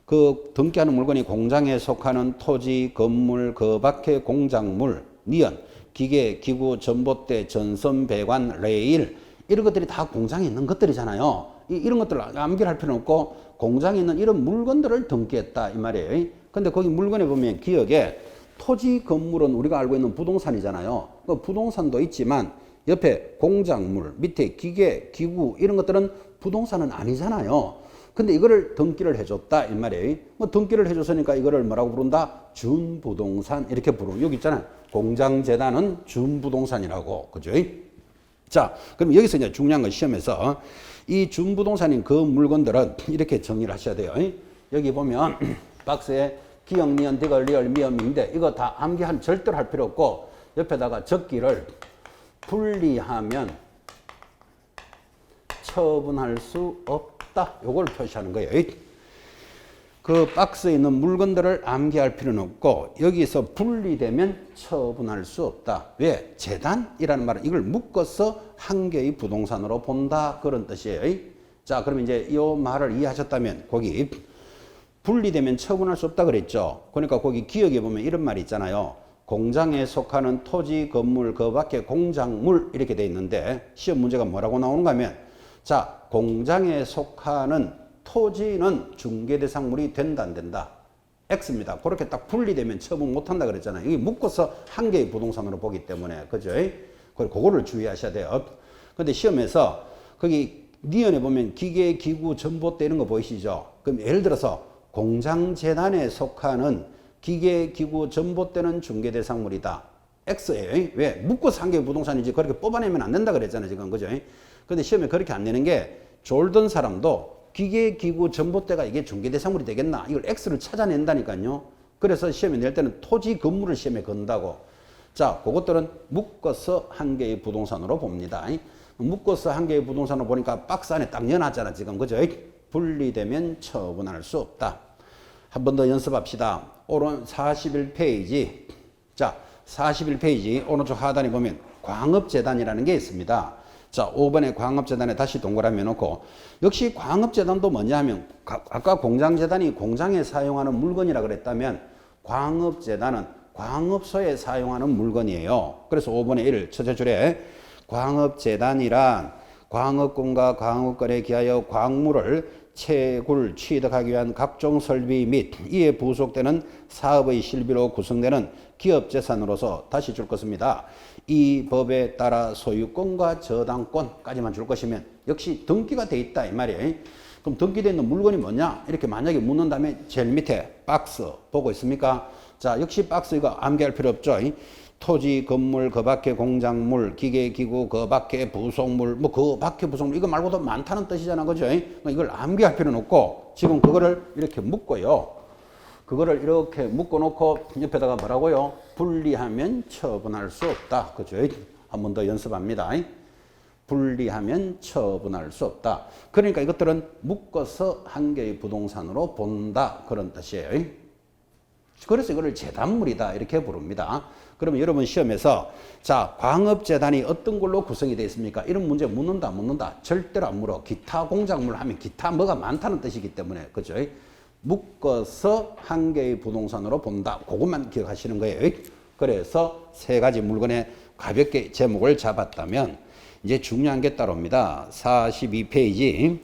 그 등기하는 물건이 공장에 속하는 토지, 건물, 그 밖의 공작물, 니은, 기계, 기구, 전봇대, 전선, 배관, 레일 이런 것들이 다 공장에 있는 것들이잖아요. 이런 것들을 암기할 필요는 없고 공장에 있는 이런 물건들을 등기했다 이 말이에요. 근데 거기 물건에 보면 기억에 토지, 건물은 우리가 알고 있는 부동산이잖아요. 그 부동산도 있지만 옆에 공작물, 밑에 기계, 기구 이런 것들은 부동산은 아니잖아요. 근데 이거를 등기를 해줬다 이 말이에요. 뭐 등기를 해줬으니까 이거를 뭐라고 부른다? 준부동산 이렇게 부르고 여기 있잖아요. 공장재단은 준부동산이라고 그죠? 자, 그럼 여기서 이제 중요한 건 시험에서 이 준부동산인 그 물건들은 이렇게 정리를 하셔야 돼요. 여기 보면 박스에 기역, 니은, 디귿, 리을, 미음, 밍인데 이거 다 암기한 절대로 할 필요 없고 옆에다가 적기를 분리하면 처분할 수 없다. 요걸 표시하는 거예요. 그 박스에 있는 물건들을 암기할 필요는 없고 여기서 분리되면 처분할 수 없다. 왜? 재단이라는 말은 이걸 묶어서 한 개의 부동산으로 본다. 그런 뜻이에요. 자, 그러면 이제 이 말을 이해하셨다면 거기 분리되면 처분할 수 없다 그랬죠. 그러니까 거기 기억에 보면 이런 말이 있잖아요. 공장에 속하는 토지, 건물, 그 밖에 공작물 이렇게 돼 있는데 시험 문제가 뭐라고 나오는가 하면 자, 공장에 속하는 토지는 중개대상물이 된다 안 된다? X입니다. 그렇게 딱 분리되면 처분 못한다 그랬잖아요. 이게 묶어서 한 개의 부동산으로 보기 때문에 그죠? 그거를 주의하셔야 돼요. 근데 시험에서 거기 니은에 보면 기계, 기구, 전봇대 이런 거 보이시죠? 그럼 예를 들어서 공장재단에 속하는 기계, 기구, 전봇대는 중개대상물이다. X예요. 왜? 묶어서 한 개의 부동산이지 그렇게 뽑아내면 안 된다 그랬잖아요. 지금. 그죠? 근데 시험에 그렇게 안 내는 게 졸던 사람도 기계, 기구, 전봇대가 이게 중개대상물이 되겠나? 이걸 X를 찾아낸다니까요. 그래서 시험에 낼 때는 토지, 건물을 시험에 건다고. 자, 그것들은 묶어서 한 개의 부동산으로 봅니다. 묶어서 한 개의 부동산으로 보니까 박스 안에 딱 넣어놨잖아. 지금. 그죠? 분리되면 처분할 수 없다. 한 번 더 연습합시다. 오른 41페이지. 자, 41페이지 오른쪽 하단에 보면 광업재단이라는 게 있습니다. 자, 5번에 광업재단에 다시 동그라미 놓고 역시 광업재단도 뭐냐 하면 아까 공장재단이 공장에 사용하는 물건이라 그랬다면 광업재단은 광업소에 사용하는 물건이에요. 그래서 5번에 1 첫째 줄에 광업재단이란 광업공과 광업거래에 기하여 광물을 채굴, 취득하기 위한 각종 설비 및 이에 부속되는 사업의 실비로 구성되는 기업재산으로서 다시 줄 것입니다. 이 법에 따라 소유권과 저당권까지만 줄 것이면 역시 등기가 돼 있다 이 말이에요. 그럼 등기되어 있는 물건이 뭐냐? 이렇게 만약에 묻는다면 제일 밑에 박스 보고 있습니까? 자, 역시 박스 이거 암기할 필요 없죠. 토지, 건물, 그 밖에 공작물, 기계, 기구, 그 밖에 부속물, 뭐 그 밖에 부속물 이거 말고도 많다는 뜻이잖아. 그죠? 이걸 암기할 필요는 없고 지금 그거를 이렇게 묶고요. 그거를 이렇게 묶어 놓고 옆에다가 뭐라고요? 분리하면 처분할 수 없다. 그죠? 한 번 더 연습합니다. 분리하면 처분할 수 없다. 그러니까 이것들은 묶어서 한 개의 부동산으로 본다. 그런 뜻이에요. 그래서 이거를 재단물이다. 이렇게 부릅니다. 그러면 여러분 시험에서 자, 광업재단이 어떤 걸로 구성이 되어 있습니까? 이런 문제 묻는다, 묻는다. 절대로 안 물어. 기타 공작물 하면 기타 뭐가 많다는 뜻이기 때문에. 그죠? 묶어서 한 개의 부동산으로 본다. 그것만 기억하시는 거예요. 그래서 세 가지 물건에 가볍게 제목을 잡았다면 이제 중요한 게 따라옵니다. 42페이지.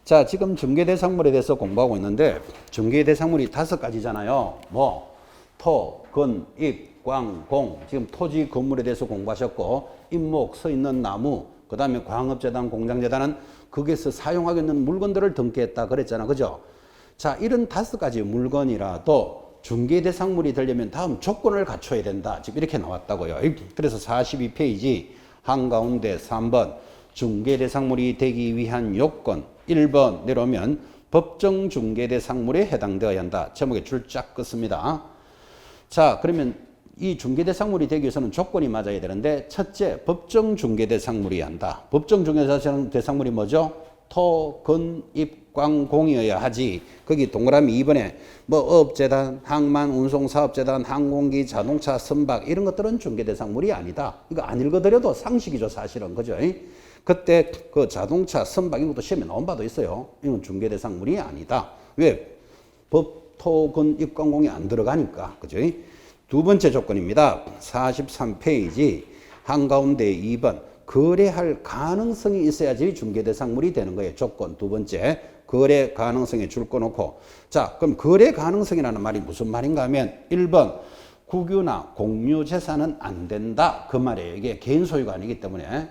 자, 지금 중개대상물에 대해서 공부하고 있는데 중개대상물이 5가지잖아요. 뭐 토, 건, 입, 광, 공. 지금 토지, 건물에 대해서 공부하셨고 임목, 서 있는 나무, 그 다음에 광업재단, 공장재단은 거기에서 사용하겠는 물건들을 등기했다 그랬잖아. 그죠? 자, 이런 5가지 물건이라도 중개대상물이 되려면 다음 조건을 갖춰야 된다. 지금 이렇게 나왔다고요. 그래서 42페이지 한가운데 3번 중개대상물이 되기 위한 요건 1번 내려오면 법정 중개대상물에 해당되어야 한다. 제목에 줄 쫙 긋습니다. 자, 그러면 이 중개대상물이 되기 위해서는 조건이 맞아야 되는데 첫째, 법정 중개대상물이 한다. 법정 중개대상물이 뭐죠? 토, 건, 입, 광, 공이어야 하지. 거기 동그라미 2번에 뭐 업재단, 항만, 운송사업재단, 항공기, 자동차, 선박 이런 것들은 중개대상물이 아니다. 이거 안 읽어드려도 상식이죠 사실은. 그죠? 그때 그 자동차, 선박 이런 것도 시험에 나온 바도 있어요. 이건 중개대상물이 아니다. 왜? 법, 토, 건, 입, 광, 공이 안 들어가니까. 그죠? 두 번째 조건입니다. 43페이지 한가운데 2번 거래할 가능성이 있어야지 중개대상물이 되는 거예요. 조건 두 번째 거래 가능성에 줄 거 놓고 자, 그럼 거래 가능성이라는 말이 무슨 말인가 하면 1번 국유나 공유재산은 안 된다 그 말이에요. 이게 개인 소유가 아니기 때문에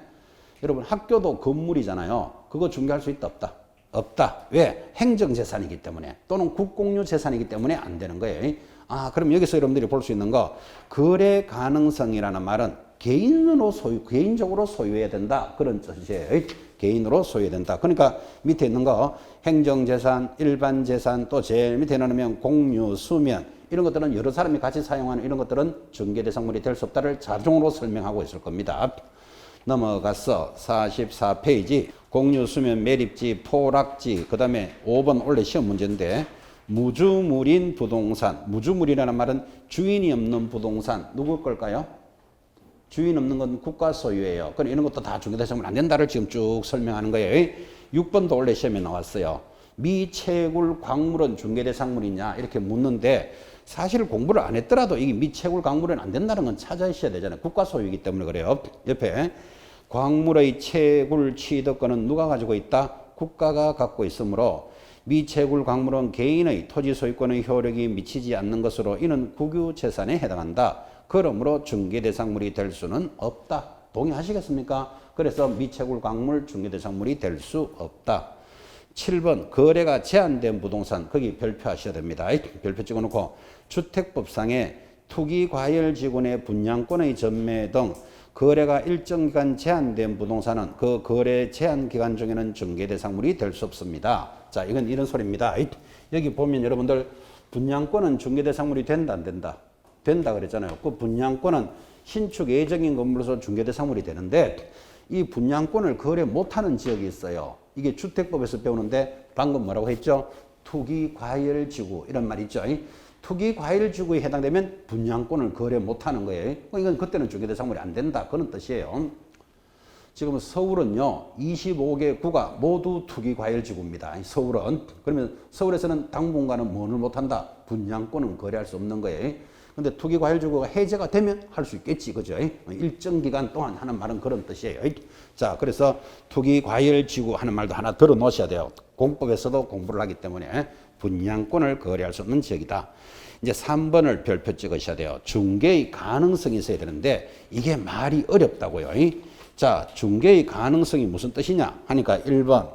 여러분 학교도 건물이잖아요. 그거 중개할 수 있다 없다? 없다. 왜? 행정재산이기 때문에 또는 국공유재산이기 때문에 안 되는 거예요. 아, 그럼 여기서 여러분들이 볼 수 있는 거 거래 가능성이라는 말은 개인적으로 소유해야 된다. 그런 뜻이에요. 개인으로 소유해야 된다. 그러니까 밑에 있는 거 행정재산, 일반재산 또 제일 밑에 넣으면 공유, 수면 이런 것들은 여러 사람이 같이 사용하는 이런 것들은 중개대상물이 될 수 없다를 자동으로 설명하고 있을 겁니다. 넘어가서 44페이지 공유, 수면, 매립지, 포락지 그 다음에 5번 원래 시험 문제인데 무주물인 부동산. 무주물이라는 말은 주인이 없는 부동산. 누구 걸까요? 주인 없는 건 국가 소유예요. 그럼 이런 것도 다 중개대상물 안 된다를 지금 쭉 설명하는 거예요. 6번도 원래 시험에 나왔어요. 미채굴 광물은 중개대상물이냐 이렇게 묻는데 사실 공부를 안 했더라도 이 미채굴 광물은 안 된다는 건 찾아주셔야 되잖아요. 국가 소유이기 때문에 그래요. 옆에 광물의 채굴 취득권은 누가 가지고 있다? 국가가 갖고 있으므로 미채굴 광물은 개인의 토지 소유권의 효력이 미치지 않는 것으로 이는 국유재산에 해당한다. 그러므로 중개대상물이 될 수는 없다. 동의하시겠습니까? 그래서 미채굴 광물 중개대상물이 될 수 없다. 7번 거래가 제한된 부동산 거기 별표하셔야 됩니다. 별표 찍어놓고 주택법상의 투기과열지구내 분양권의 전매 등 거래가 일정 기간 제한된 부동산은 그 거래 제한 기간 중에는 중개대상물이 될 수 없습니다. 자, 이건 이런 소리입니다. 여기 보면 여러분들 분양권은 중개대상물이 된다 안 된다? 된다 그랬잖아요. 그 분양권은 신축 예정인 건물로서 중개대상물이 되는데 이 분양권을 거래 못하는 지역이 있어요. 이게 주택법에서 배우는데 방금 뭐라고 했죠? 투기과열지구 이런 말이 있죠. 투기과열지구에 해당되면 분양권을 거래 못하는 거예요. 이건 그때는 중개대상물이 안 된다 그런 뜻이에요. 지금 서울은요 25개 구가 모두 투기과열지구입니다. 서울은. 그러면 서울에서는 당분간은 뭐를 못한다? 분양권은 거래할 수 없는 거예요. 근데 투기과열지구가 해제가 되면 할 수 있겠지, 그죠? 일정 기간 동안 하는 말은 그런 뜻이에요. 자, 그래서 투기과열지구 하는 말도 하나 들어 놓으셔야 돼요. 공법에서도 공부를 하기 때문에 분양권을 거래할 수 없는 지역이다. 이제 3번을 별표 찍으셔야 돼요. 중개의 가능성이 있어야 되는데 이게 말이 어렵다고요. 자, 중개의 가능성이 무슨 뜻이냐 하니까 1번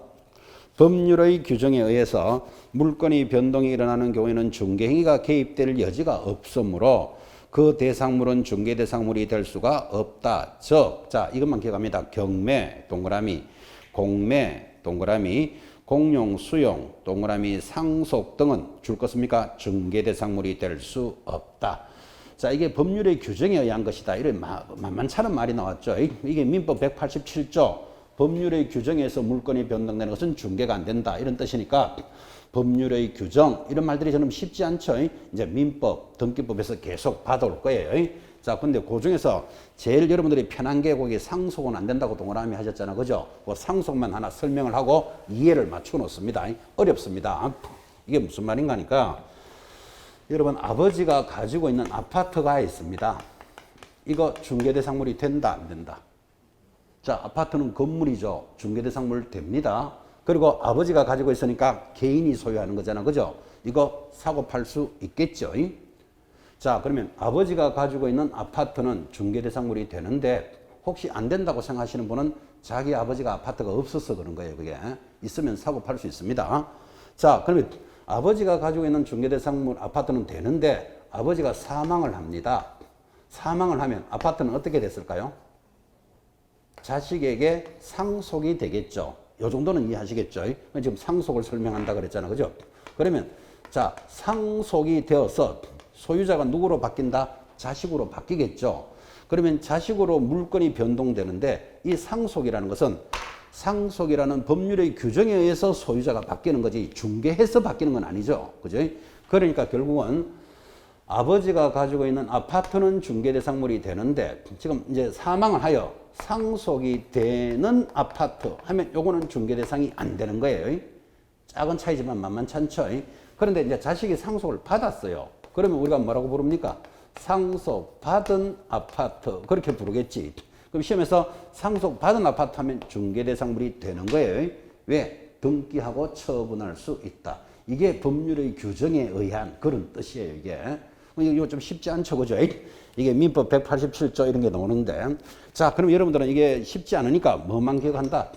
법률의 규정에 의해서 물건의 변동이 일어나는 경우에는 중개행위가 개입될 여지가 없으므로 그 대상물은 중개대상물이 될 수가 없다. 즉, 자, 이것만 기억합니다. 경매, 동그라미, 공매, 동그라미, 공용, 수용, 동그라미, 상속 등은 줄 것입니까? 중개대상물이 될 수 없다. 자, 이게 법률의 규정에 의한 것이다. 이런 만만찮은 말이 나왔죠. 이게 민법 187조 법률의 규정에서 물건이 변동되는 것은 중개가 안 된다. 이런 뜻이니까 법률의 규정 이런 말들이 저는 쉽지 않죠. 이제 민법, 등기법에서 계속 받아올 거예요. 자, 근데 그 중에서 제일 여러분들이 편한 게 거기 상속은 안 된다고 동그라미 하셨잖아요. 그죠? 그 상속만 하나 설명을 하고 이해를 맞추어 놓습니다. 어렵습니다. 이게 무슨 말인가 하니까 여러분 아버지가 가지고 있는 아파트가 있습니다. 이거 중개대상물이 된다 안 된다? 자, 아파트는 건물이죠. 중개대상물 됩니다. 그리고 아버지가 가지고 있으니까 개인이 소유하는 거잖아. 그죠? 이거 사고 팔 수 있겠죠. 자, 그러면 아버지가 가지고 있는 아파트는 중개대상물이 되는데 혹시 안 된다고 생각하시는 분은 자기 아버지가 아파트가 없어서 그런 거예요. 그게 있으면 사고 팔 수 있습니다. 자, 그러면 아버지가 가지고 있는 중개대상물 아파트는 되는데 아버지가 사망을 합니다. 사망을 하면 아파트는 어떻게 됐을까요? 자식에게 상속이 되겠죠. 요 정도는 이해하시겠죠? 지금 상속을 설명한다 그랬잖아. 그죠? 그러면 자, 상속이 되어서 소유자가 누구로 바뀐다? 자식으로 바뀌겠죠. 그러면 자식으로 물건이 변동되는데 이 상속이라는 것은 상속이라는 법률의 규정에 의해서 소유자가 바뀌는 거지 중개해서 바뀌는 건 아니죠. 그죠? 그러니까 결국은 아버지가 가지고 있는 아파트는 중개대상물이 되는데 지금 이제 사망을 하여 상속이 되는 아파트 하면 요거는 중개대상이 안 되는 거예요. 작은 차이지만 만만찮죠. 그런데 이제 자식이 상속을 받았어요. 그러면 우리가 뭐라고 부릅니까? 상속받은 아파트 그렇게 부르겠지. 그럼 시험에서 상속받은 아파트 하면 중개대상물이 되는 거예요. 왜? 등기하고 처분할 수 있다. 이게 법률의 규정에 의한 그런 뜻이에요. 이거 좀 쉽지 않죠. 그죠? 이게 민법 187조 이런 게 나오는데 자, 그럼 여러분들은 이게 쉽지 않으니까 뭐만 기억한다?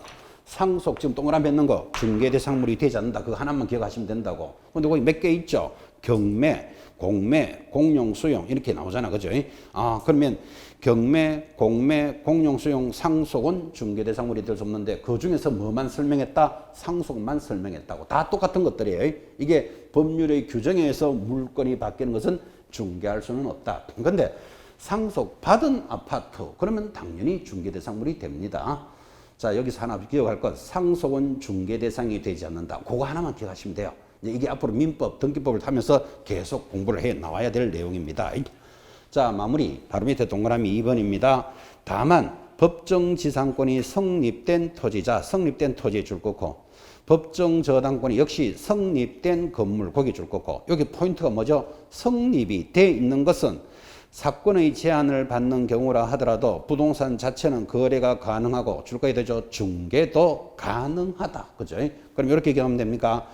상속 지금 동그라미 있는 거 중개대상물이 되지 않는다. 그거 하나만 기억하시면 된다고. 근데 거기 몇 개 있죠? 경매, 공매, 공용, 수용 이렇게 나오잖아. 그죠? 아, 그러면 경매, 공매, 공용, 수용, 상속은 중개대상물이 될 수 없는데 그 중에서 뭐만 설명했다? 상속만 설명했다고. 다 똑같은 것들이에요. 이게 법률의 규정에 의해서 물건이 바뀌는 것은 중개할 수는 없다. 그런데 상속받은 아파트 그러면 당연히 중개대상물이 됩니다. 자, 여기서 하나 기억할 것. 상속은 중개대상이 되지 않는다. 그거 하나만 기억하시면 돼요. 이게 앞으로 민법, 등기법을 타면서 계속 공부를 해 나와야 될 내용입니다. 자, 마무리. 바로 밑에 동그라미 2번입니다. 다만 법정지상권이 성립된 토지자, 성립된 토지에 줄 거고 법정저당권이 역시 성립된 건물 거기 줄 거고 여기 포인트가 뭐죠? 성립이 돼 있는 것은 사건의 제한을 받는 경우라 하더라도 부동산 자체는 거래가 가능하고 줄 거야 되죠. 중개도 가능하다. 그죠? 그럼 이렇게 기억하면 됩니까?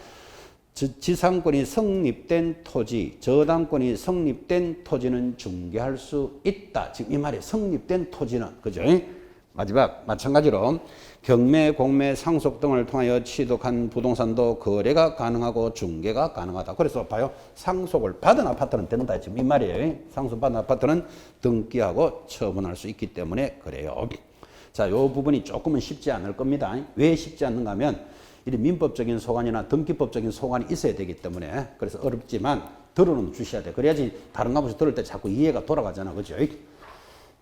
지상권이 성립된 토지, 저당권이 성립된 토지는 중개할 수 있다. 지금 이 말이 성립된 토지는, 그죠? 마지막 마찬가지로 경매, 공매, 상속 등을 통하여 취득한 부동산도 거래가 가능하고 중개가 가능하다. 그래서 봐요. 상속을 받은 아파트는 된다. 지금 이 말이에요. 상속받은 아파트는 등기하고 처분할 수 있기 때문에 그래요. 자, 이 부분이 조금은 쉽지 않을 겁니다. 왜 쉽지 않는가 하면 이 민법적인 소관이나 등기법적인 소관이 있어야 되기 때문에 그래서 어렵지만 들어는 주셔야 돼. 그래야지 다른 가부서 들을 때 자꾸 이해가 돌아가잖아. 그죠?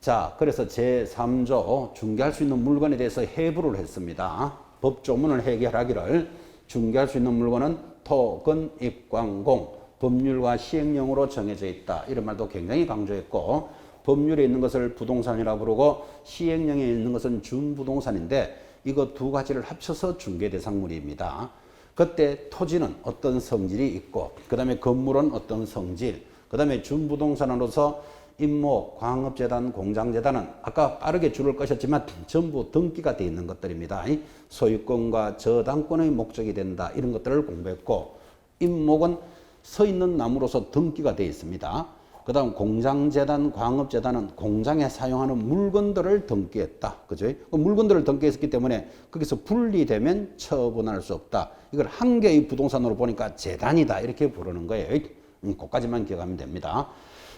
자, 그래서 제3조 중개할 수 있는 물건에 대해서 해부를 했습니다. 법조문을 해결하기를 중개할 수 있는 물건은 토, 건, 입광공, 법률과 시행령으로 정해져 있다. 이런 말도 굉장히 강조했고 법률에 있는 것을 부동산이라 부르고 시행령에 있는 것은 준부동산인데 이거 두 가지를 합쳐서 중개대상물입니다. 그때 토지는 어떤 성질이 있고 그 다음에 건물은 어떤 성질, 그 다음에 준부동산으로서 임목, 광업재단, 공장재단은 아까 빠르게 줄을 꺼셨지만 전부 등기가 되어 있는 것들입니다. 소유권과 저당권의 목적이 된다. 이런 것들을 공부했고 임목은 서 있는 나무로서 등기가 되어 있습니다. 그 다음 공장재단, 광업재단은 공장에 사용하는 물건들을 등기했다. 그죠? 물건들을 등기했기 때문에 거기서 분리되면 처분할 수 없다. 이걸 한 개의 부동산으로 보니까 재단이다. 이렇게 부르는 거예요. 그것까지만 기억하면 됩니다.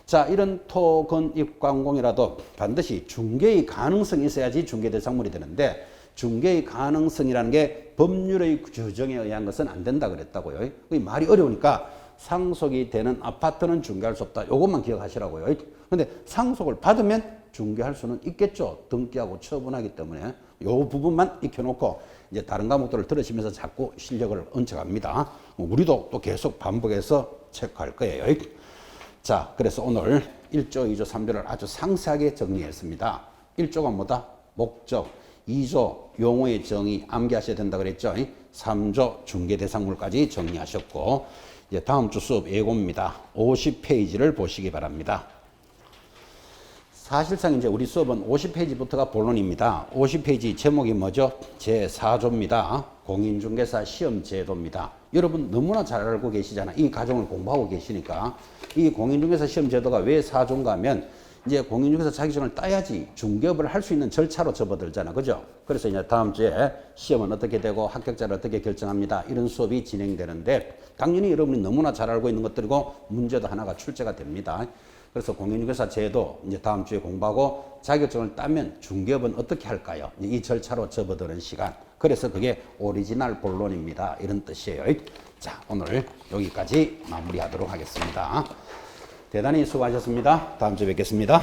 자, 이런 토, 건, 입, 광공이라도 반드시 중개의 가능성이 있어야지 중개대상물이 되는데 중개의 가능성이라는 게 법률의 규정에 의한 것은 안 된다 그랬다고요. 말이 어려우니까 상속이 되는 아파트는 중개할 수 없다. 이것만 기억하시라고요. 근데 상속을 받으면 중개할 수는 있겠죠. 등기하고 처분하기 때문에 이 부분만 익혀놓고 이제 다른 과목들을 들으시면서 자꾸 실력을 얹혀갑니다. 우리도 또 계속 반복해서 체크할 거예요. 자, 그래서 오늘 1조, 2조, 3조를 아주 상세하게 정리했습니다. 1조가 뭐다? 목적. 2조, 용어의 정의 암기하셔야 된다 그랬죠. 3조, 중개대상물까지 정리하셨고 이제 다음 주 수업 예고입니다. 50페이지를 보시기 바랍니다. 사실상 이제 우리 수업은 50페이지부터가 본론입니다. 50페이지 제목이 뭐죠? 제4조입니다. 공인중개사 시험제도입니다. 여러분 너무나 잘 알고 계시잖아. 이 과정을 공부하고 계시니까. 이 공인중개사 시험제도가 왜 4조인가 하면 이제 공인중개사 자격증을 따야지 중개업을 할 수 있는 절차로 접어들잖아. 그죠? 그래서 이제 다음 주에 시험은 어떻게 되고 합격자를 어떻게 결정합니다. 이런 수업이 진행되는데 당연히 여러분이 너무나 잘 알고 있는 것들이고 문제도 하나가 출제가 됩니다. 그래서 공인중개사 제도 이제 다음 주에 공부하고 자격증을 따면 중개업은 어떻게 할까요? 이 절차로 접어드는 시간. 그래서 그게 오리지널 본론입니다. 이런 뜻이에요. 자, 오늘 여기까지 마무리하도록 하겠습니다. 대단히 수고하셨습니다. 다음 주에 뵙겠습니다.